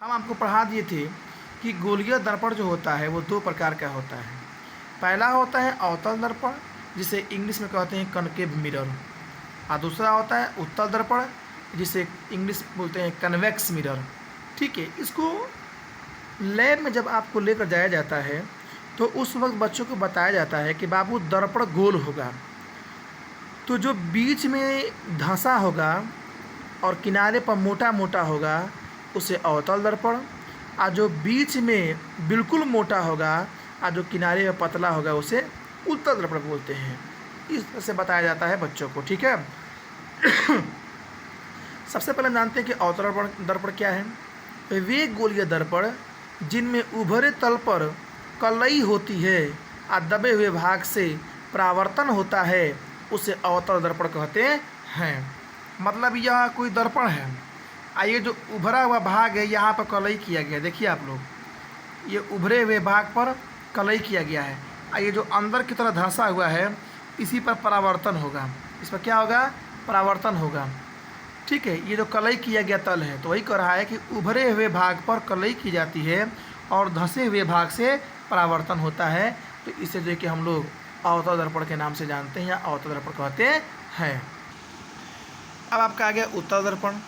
हम आपको पढ़ा दिए थे कि गोलीय दर्पण जो होता है वो दो प्रकार का होता है। पहला होता है अवतल दर्पण, जिसे इंग्लिश में कहते हैं कनकेव मिरर, और दूसरा होता है उत्तल दर्पण, जिसे इंग्लिश बोलते हैं कन्वेक्स मिरर। ठीक है, इसको लैब में जब आपको लेकर जाया जाता है तो उस वक्त बच्चों को बताया जाता है कि बाबू दर्पण गोल होगा, तो जो बीच में धंसा होगा और किनारे पर मोटा मोटा होगा उसे अवतल दर्पण, और जो बीच में बिल्कुल मोटा होगा और जो किनारे में पतला होगा उसे उत्तल दर्पण बोलते हैं। इस तरह से बताया जाता है बच्चों को। ठीक है, सबसे पहले जानते हैं कि अवतल दर्पण क्या है। वे गोलीय दर्पण जिनमें उभरे तल पर कलई होती है और दबे हुए भाग से परावर्तन होता है उसे अवतल दर्पण कहते हैं। मतलब यह कोई दर्पण है, ये जो उभरा हुआ भाग है यहाँ पर कलई किया गया, देखिए आप लोग, ये उभरे हुए भाग पर कलई किया गया है, और ये जो अंदर की तरह धंसा हुआ है इसी पर परावर्तन होगा। इस पर क्या होगा? परावर्तन होगा। ठीक है, ये जो कलई किया गया तल है, तो वही कह रहा है कि उभरे हुए भाग पर कलई की जाती है और धंसे हुए भाग से परावर्तन होता है, तो इसे जो कि हम लोग अवतल दर्पण के नाम से जानते हैं या अवतल दर्पण कहते हैं। अब आपका आ गया उत्तल दर्पण।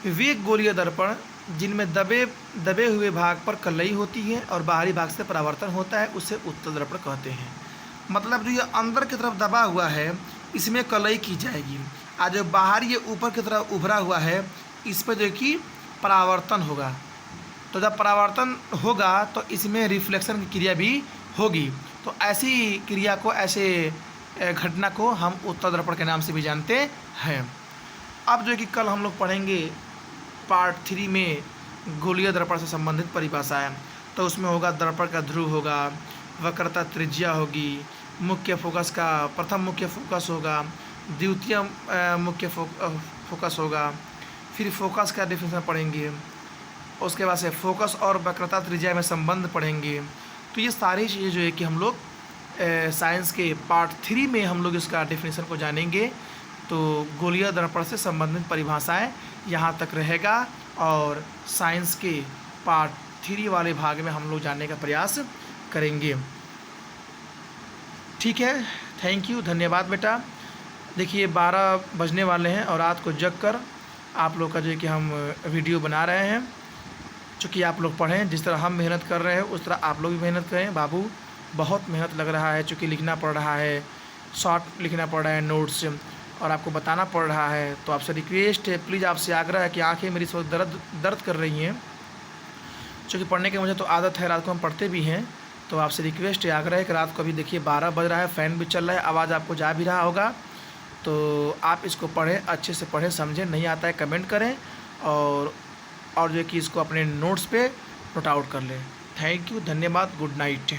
वे गोलीय दर्पण जिनमें दबे हुए भाग पर कलई होती है और बाहरी भाग से परावर्तन होता है उसे उत्तल दर्पण कहते हैं। मतलब जो ये अंदर की तरफ दबा हुआ है इसमें कलई की जाएगी, और जो बाहर ये ऊपर की तरफ उभरा हुआ है इस पर जो कि परावर्तन होगा। तो जब परावर्तन होगा तो इसमें रिफ्लेक्शन की क्रिया भी होगी, तो ऐसी क्रिया को, ऐसे घटना को हम उत्तल दर्पण के नाम से भी जानते हैं। अब जो कि कल हम लोग पढ़ेंगे पार्ट 3 में गोलीय दर्पण से संबंधित परिभाषाएं, तो उसमें होगा दर्पण का ध्रुव होगा, वक्रता त्रिज्या होगी, मुख्य फोकस का प्रथम मुख्य फोकस होगा, द्वितीय मुख्य फोकस होगा, फिर फोकस का डिफिनेशन पढ़ेंगे, उसके बाद से फोकस और वक्रता त्रिज्या में संबंध पढ़ेंगे। तो ये सारी चीज़ें जो है कि हम लोग साइंस के पार्ट 3 में हम लोग इसका डिफिनेशन को जानेंगे। तो गोलीय दर्पण से संबंधित परिभाषाएं यहाँ तक रहेगा, और साइंस के पार्ट 3 वाले भाग में हम लोग जानने का प्रयास करेंगे। ठीक है, थैंक यू, धन्यवाद बेटा। देखिए 12 बजने वाले हैं और रात को जग कर आप लोग का जो है कि हम वीडियो बना रहे हैं। चूँकि आप लोग पढ़ें, जिस तरह हम मेहनत कर रहे हैं उस तरह आप लोग भी मेहनत करें। बाबू बहुत मेहनत लग रहा है, चूँकि लिखना पड़ रहा है, शॉर्ट लिखना पड़ रहा है नोट्स, और आपको बताना पड़ रहा है। तो आपसे रिक्वेस्ट है, प्लीज़ आपसे आग्रह है कि आंखें मेरी इस वक्त दर्द कर रही हैं, क्योंकि पढ़ने की मुझे तो आदत है, रात को हम पढ़ते भी हैं। तो आपसे रिक्वेस्ट है, आग्रह है कि रात को अभी देखिए 12 बज रहा है, फ़ैन भी चल रहा है, आवाज़ आपको जा भी रहा होगा, तो आप इसको पढ़ें, अच्छे से पढ़ें, समझें। नहीं आता है कमेंट करें, और जो है कि इसको अपने नोट्स पे नोट आउट कर लें। थैंक यू, धन्यवाद, गुड नाइट।